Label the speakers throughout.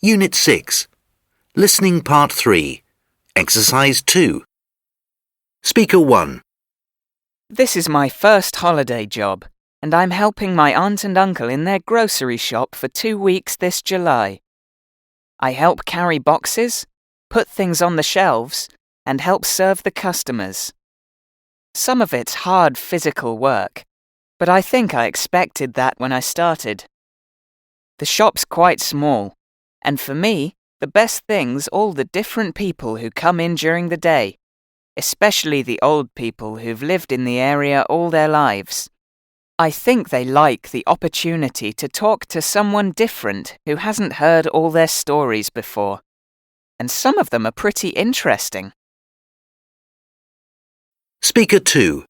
Speaker 1: Unit 6. Listening Part 3. Exercise 2. Speaker 1.
Speaker 2: This is my first holiday job, and I'm helping my aunt and uncle in their grocery shop for 2 weeks this July. I help carry boxes, put things on the shelves, and help serve the customers. Some of it's hard physical work, but I think I expected that when I started. The shop's quite small, and for me, the best thing's all the different people who come in during the day, especially the old people who've lived in the area all their lives. I think they like the opportunity to talk to someone different who hasn't heard all their stories before, and some of them are pretty interesting.
Speaker 1: Speaker 2.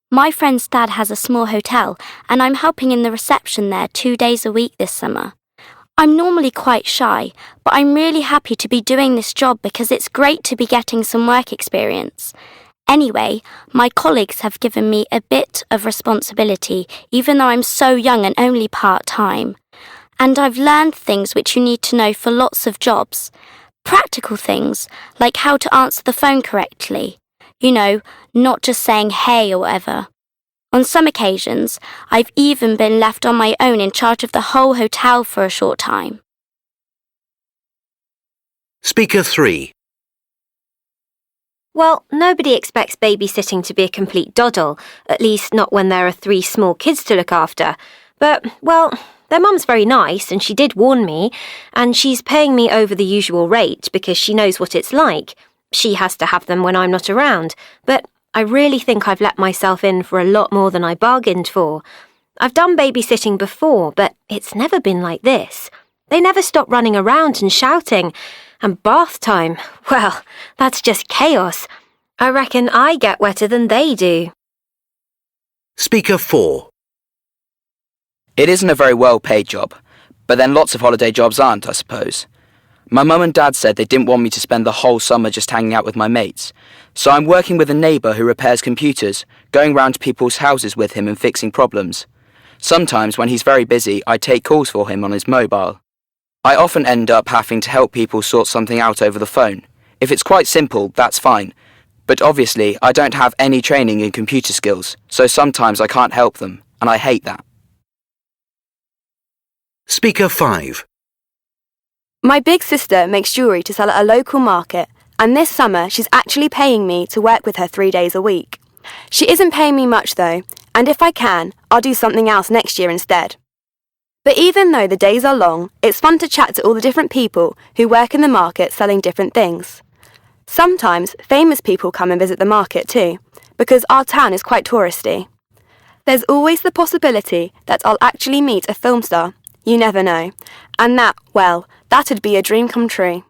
Speaker 3: My friend's dad has a small hotel, and I'm helping in the reception there 2 days a week this summer. I'm normally quite shy, but I'm really happy to be doing this job because it's great to be getting some work experience. Anyway, my colleagues have given me a bit of responsibility, even though I'm so young and only part-time. And I've learned things which you need to know for lots of jobs. Practical things, like how to answer the phone correctly. You know, not just saying hey or whatever. On some occasions, I've even been left on my own in charge of the whole hotel for a short time.
Speaker 1: Speaker 3.
Speaker 4: Well, nobody expects babysitting to be a complete doddle, at least not when there are 3 small kids to look after. But, well, their mum's very nice and she did warn me, and she's paying me over the usual rate because she knows what it's like. She has to have them when I'm not around, but I really think I've let myself in for a lot more than I bargained for. I've done babysitting before, but it's never been like this. They never stop running around and shouting. And bath time, well, that's just chaos. I reckon I get wetter than they do.
Speaker 1: Speaker 4.
Speaker 5: It isn't a very well-paid job, but then lots of holiday jobs aren't, I suppose. My mum and dad said they didn't want me to spend the whole summer just hanging out with my mates, so I'm working with a neighbour who repairs computers, going round to people's houses with him and fixing problems. Sometimes when he's very busy, I take calls for him on his mobile. I often end up having to help people sort something out over the phone. If it's quite simple, that's fine. But obviously, I don't have any training in computer skills, so sometimes I can't help them, and I hate that.
Speaker 1: Speaker 5.
Speaker 6: My big sister makes jewellery to sell at a local market, and this summer she's actually paying me to work with her 3 days a week. She isn't paying me much though, and if I can, I'll do something else next year instead. But even though the days are long, it's fun to chat to all the different people who work in the market selling different things. Sometimes famous people come and visit the market too, because our town is quite touristy. There's always the possibility that I'll actually meet a film star. You never know. And that, well, that'd be a dream come true.